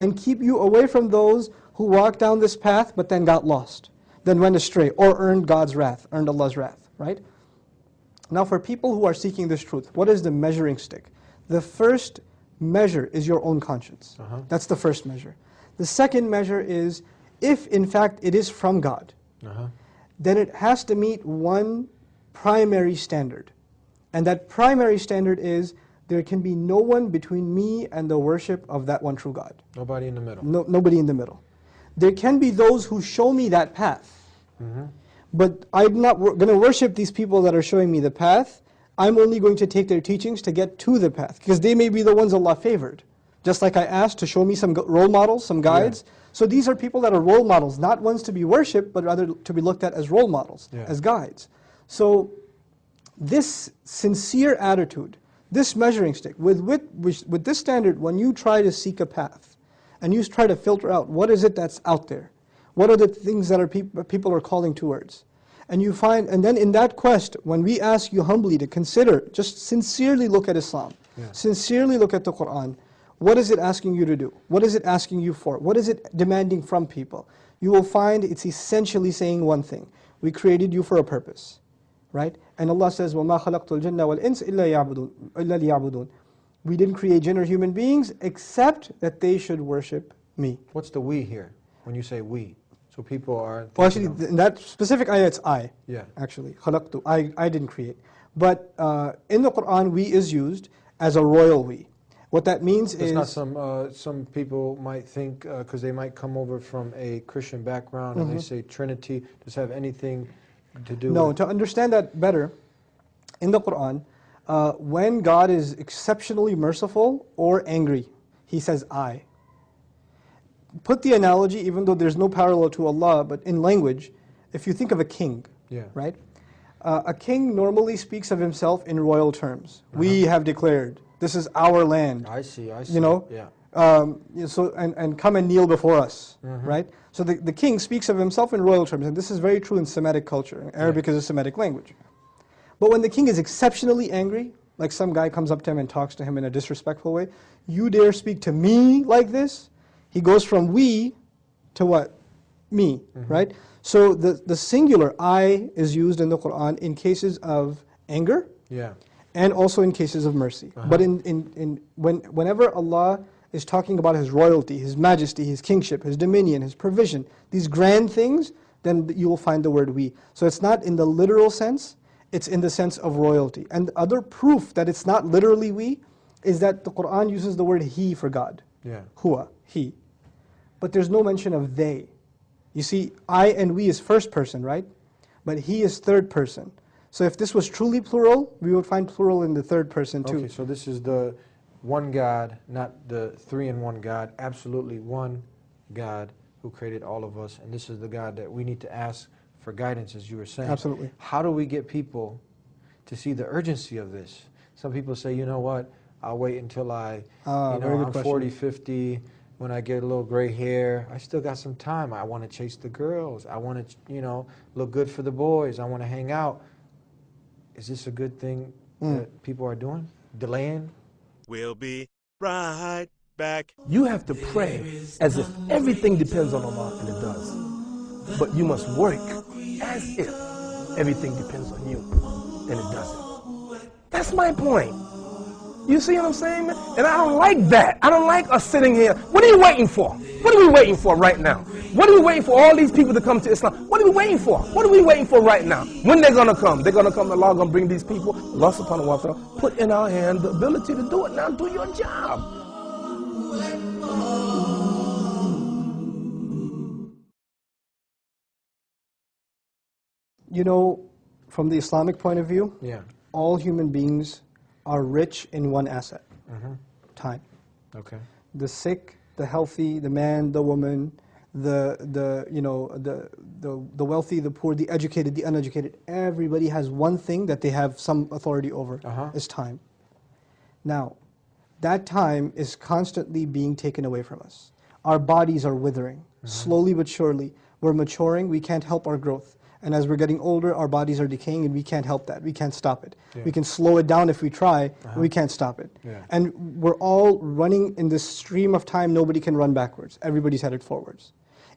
and keep you away from those who walk down this path but then got lost, then went astray, or earned God's wrath, earned Allah's wrath, right? Now for people who are seeking this truth, what is the measuring stick? The first measure is your own conscience. That's the first measure. The second measure is, if in fact it is from God, then it has to meet one primary standard. And that primary standard is, there can be no one between me and the worship of that one true God. Nobody in the middle. Nobody in the middle. There can be those who show me that path. But I'm not going to worship these people that are showing me the path. I'm only going to take their teachings to get to the path, because they may be the ones Allah favored. Just like I asked to show me some role models, some guides. So these are people that are role models, not ones to be worshipped, but rather to be looked at as role models, as guides. So this sincere attitude, this measuring stick, with this standard, when you try to seek a path, and you try to filter out what is it that's out there, what are the things that people are calling towards, and you find, and then in that quest, when we ask you humbly to consider, just sincerely look at Islam, sincerely look at the Quran, what is it asking you to do? What is it asking you for? What is it demanding from people? You will find it's essentially saying one thing: we created you for a purpose, right? And Allah says, وَمَا خَلَقْتُ الْجِنَّ وَالْإِنسَ إِلَّا لِيَعْبُدُونَ. We didn't create jinn or human beings except that they should worship me. What's the we here, when you say we? So people are... Well, actually, in that specific ayah, it's I. Actually, خَلَقْتُ, I didn't create. But in the Quran, we is used as a royal we. What that means is... It's not some people might think, because they might come over from a Christian background, and they say Trinity, does it have anything to do with... No, to understand that better, in the Quran, when God is exceptionally merciful or angry, He says I. Put the analogy, even though there's no parallel to Allah, but in language, if you think of a king, right? A king normally speaks of himself in royal terms. We have declared, this is our land. I see. You know? So, and come and kneel before us, right? So the king speaks of himself in royal terms, and this is very true in Semitic culture. Arabic is a Semitic language. But when the king is exceptionally angry, like some guy comes up to him and talks to him in a disrespectful way, you dare speak to me like this? He goes from we to what? Me, right? So the singular I is used in the Quran in cases of anger, and also in cases of mercy. But whenever Allah is talking about His royalty, His majesty, His kingship, His dominion, His provision, these grand things, then you will find the word we. So it's not in the literal sense, it's in the sense of royalty. And the other proof that it's not literally we is that the Quran uses the word He for God. Huwa, He. But there's no mention of they. You see, I and we is first person, right? But He is third person. So if this was truly plural, we would find plural in the third person too. Okay, so this is the one God, not the three-in-one God, absolutely one God who created all of us, and this is the God that we need to ask for guidance, as you were saying. Absolutely. How do we get people to see the urgency of this? Some people say, you know what, I'll wait until I'm 40, 50, when I get a little gray hair, I still got some time. I want to chase the girls. I want to, look good for the boys. I want to hang out. Is this a good thing that people are doing? Delaying? We'll be right back. You have to pray as if everything depends on Allah, and it does. But you must work as if everything depends on you, and it doesn't. That's my point. You see what I'm saying, man? And I don't like that. I don't like us sitting here. What are you waiting for? What are we waiting for right now? What are we waiting for all these people to come to Islam? What are we waiting for? What are we waiting for right now? When they're going to come? They're going to come, Allah going to bring these people. Allah subhanahu wa ta'ala put in our hand the ability to do it. Now do your job. You know, from the Islamic point of view, all human beings are rich in one asset, time. Okay. The sick, the healthy, the man, the woman, the wealthy, the poor, the educated, the uneducated. Everybody has one thing that they have some authority over, is time. Now, that time is constantly being taken away from us. Our bodies are withering, slowly but surely. We're maturing, we can't help our growth. And as we're getting older, our bodies are decaying and we can't help that. We can't stop it. Yeah. We can slow it down if we try, but we can't stop it. Yeah. And we're all running in this stream of time. Nobody can run backwards. Everybody's headed forwards.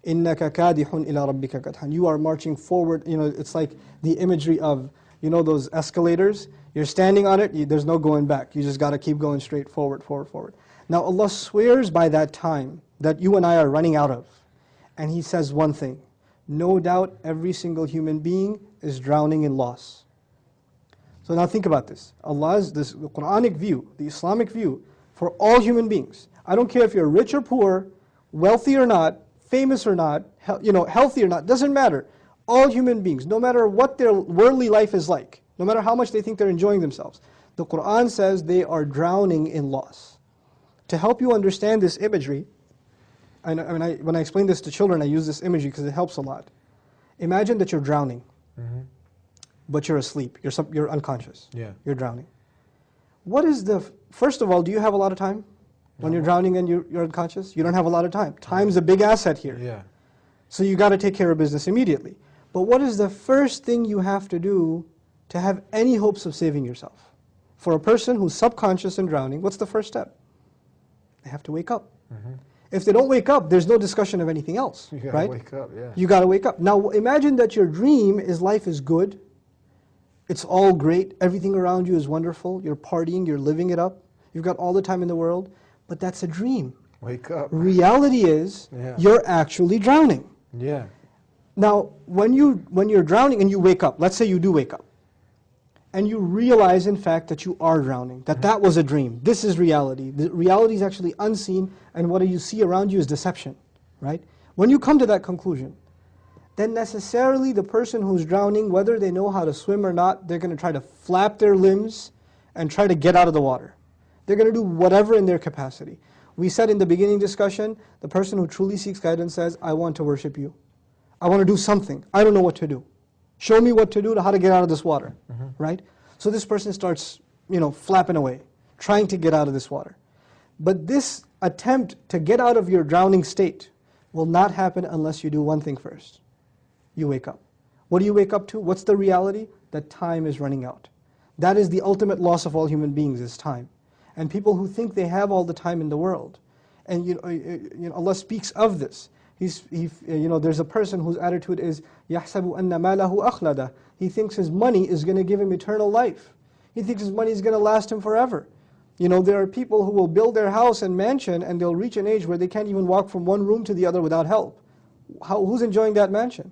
إِنَّكَ كَادِحٌ إِلَىٰ رَبِّكَ كَدْحًا. You are marching forward. You know, it's like the imagery of, you know, those escalators. You're standing on it, there's no going back. You just got to keep going straight forward, forward, forward. Now Allah swears by that time that you and I are running out of. And He says one thing: no doubt every single human being is drowning in loss. So now think about this. Allah's, the Quranic view, the Islamic view, for all human beings. I don't care if you're rich or poor, wealthy or not, famous or not, healthy or not, doesn't matter. All human beings, no matter what their worldly life is like, no matter how much they think they're enjoying themselves, the Quran says they are drowning in loss. To help you understand this imagery, when I explain this to children, I use this imagery because it helps a lot. Imagine that you're drowning, but you're asleep. You're unconscious. Yeah. You're drowning. What is first of all, do you have a lot of time? When you're drowning and you're unconscious? You don't have a lot of time. Time's a big asset here. Yeah. So you got to take care of business immediately. But what is the first thing you have to do to have any hopes of saving yourself? For a person who's subconscious and drowning, what's the first step? They have to wake up. If they don't wake up, there's no discussion of anything else, You gotta right? wake up, yeah. You got to wake up. Now imagine that your dream is life is good. It's all great. Everything around you is wonderful. You're partying. You're living it up. You've got all the time in the world. But that's a dream. Wake up. Reality is you're actually drowning. Yeah. Now, when you're drowning and you wake up, let's say you do wake up, and you realize in fact that you are drowning, that was a dream. This is reality. The reality is actually unseen, and what you see around you is deception, right? When you come to that conclusion, then necessarily the person who's drowning, whether they know how to swim or not, they're going to try to flap their limbs and try to get out of the water. They're going to do whatever in their capacity. We said in the beginning discussion, the person who truly seeks guidance says, I want to worship you. I want to do something. I don't know what to do. Show me what to do, how to get out of this water, right? So this person starts, flapping away, trying to get out of this water. But this attempt to get out of your drowning state will not happen unless you do one thing first. You wake up. What do you wake up to? What's the reality? That time is running out. That is the ultimate loss of all human beings, is time. And people who think they have all the time in the world, and Allah speaks of this. There's a person whose attitude is يَحْسَبُ أَنَّ مَالَهُ أَخْلَدَهُ. He thinks his money is going to give him eternal life. He thinks his money is going to last him forever. There are people who will build their house and mansion, and they'll reach an age where they can't even walk from one room to the other without help. Who's enjoying that mansion?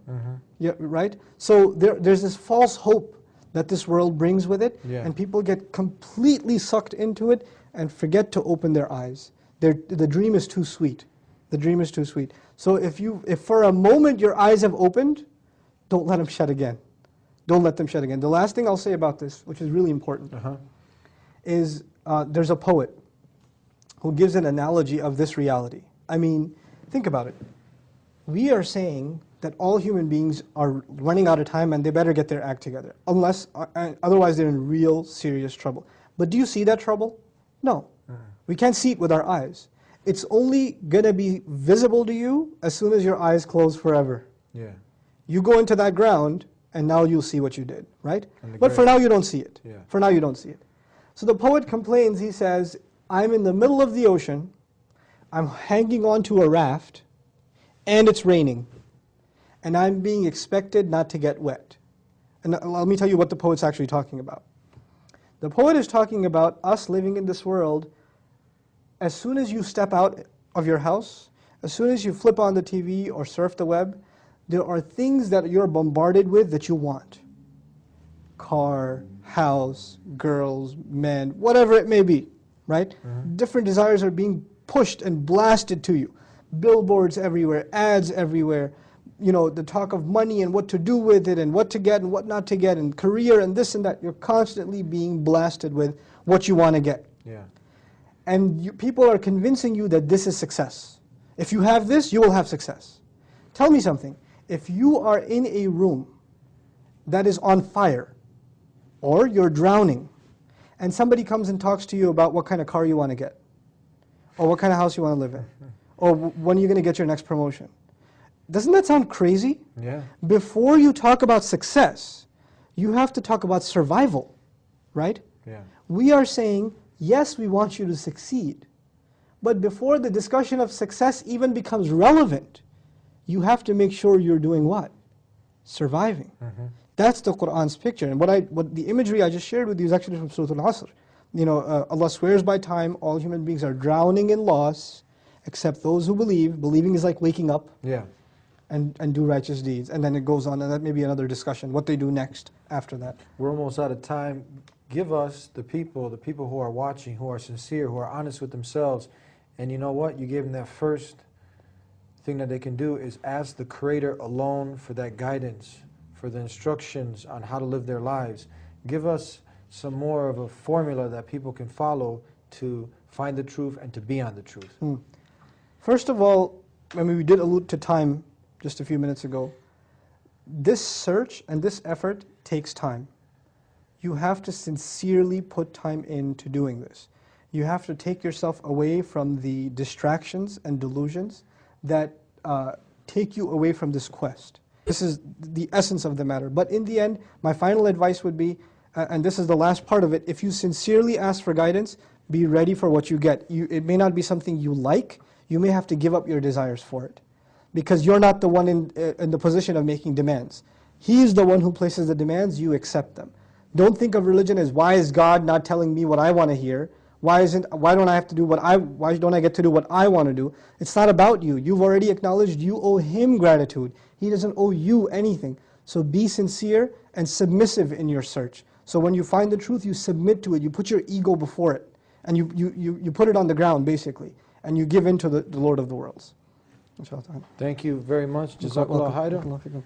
Yeah, right? So there's this false hope that this world brings with it, and people get completely sucked into it and forget to open their eyes. The dream is too sweet. The dream is too sweet. So if for a moment your eyes have opened, don't let them shut again. Don't let them shut again. The last thing I'll say about this, which is really important, is there's a poet who gives an analogy of this reality. I mean, think about it. We are saying that all human beings are running out of time and they better get their act together, otherwise they're in real serious trouble. But do you see that trouble? No. We can't see it with our eyes. It's only going to be visible to you as soon as your eyes close forever. Yeah. You go into that ground and now you'll see what you did, right? But for now you don't see it. Yeah. For now you don't see it. So the poet complains, he says, I'm in the middle of the ocean, I'm hanging onto a raft, and it's raining. And I'm being expected not to get wet. And let me tell you what the poet's actually talking about. The poet is talking about us living in this world. As soon as you step out of your house, as soon as you flip on the TV or surf the web, there are things that you're bombarded with that you want. Car, house, girls, men, whatever it may be, right? Different desires are being pushed and blasted to you. Billboards everywhere, ads everywhere, the talk of money and what to do with it and what to get and what not to get and career and this and that. You're constantly being blasted with what you want to get. Yeah. And people are convincing you that this is success. If you have this, you will have success. Tell me something. If you are in a room that is on fire, or you're drowning, and somebody comes and talks to you about what kind of car you want to get, or what kind of house you want to live in, or when you're going to get your next promotion, Doesn't that sound crazy? Yeah. Before you talk about success, you have to talk about survival, right? Yeah. We are saying, yes, we want you to succeed. But before the discussion of success even becomes relevant, you have to make sure you're doing what? Surviving. That's the Qur'an's picture. And what the imagery I just shared with you is actually from Surah Al-Asr. You know, Allah swears by time, all human beings are drowning in loss, except those who believe. Believing is like waking up. Yeah. And do righteous deeds. And then it goes on, and that may be another discussion, what they do next after that. We're almost out of time. Give us the people who are watching, who are sincere, who are honest with themselves. And you know what? You gave them that first thing that they can do is ask the Creator alone for that guidance, for the instructions on how to live their lives. Give us some more of a formula that people can follow to find the truth and to be on the truth. First of all, I mean, we did allude to time just a few minutes ago. This search and this effort takes time. You have to sincerely put time into doing this. You have to take yourself away from the distractions and delusions that take you away from this quest. This is the essence of the matter. But in the end, my final advice would be, and this is the last part of it, if you sincerely ask for guidance, be ready for what you get. It may not be something you like. You may have to give up your desires for it, because you're not the one in the position of making demands. He's the one who places the demands, you accept them. Don't think of religion as, why is God not telling me what I want to hear? Why don't I have to do why don't I get to do what I want to do? It's not about you. You've already acknowledged you owe Him gratitude. He doesn't owe you anything. So be sincere and submissive in your search. So when you find the truth, you submit to it. You put your ego before it. And you put it on the ground, basically. And you give in to the Lord of the worlds. Thank you very much. Jazakallah khairan.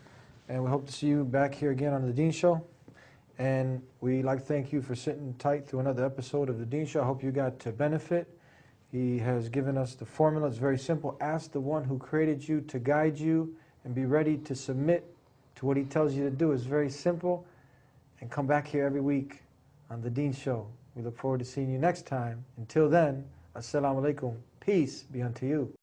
And we hope to see you back here again on the Deen Show. And we'd like to thank you for sitting tight through another episode of the Deen Show. I hope you got to benefit. He has given us the formula. It's very simple. Ask the one who created you to guide you and be ready to submit to what he tells you to do. It's very simple. And come back here every week on the Deen Show. We look forward to seeing you next time. Until then, Assalamu alaikum. Peace be unto you.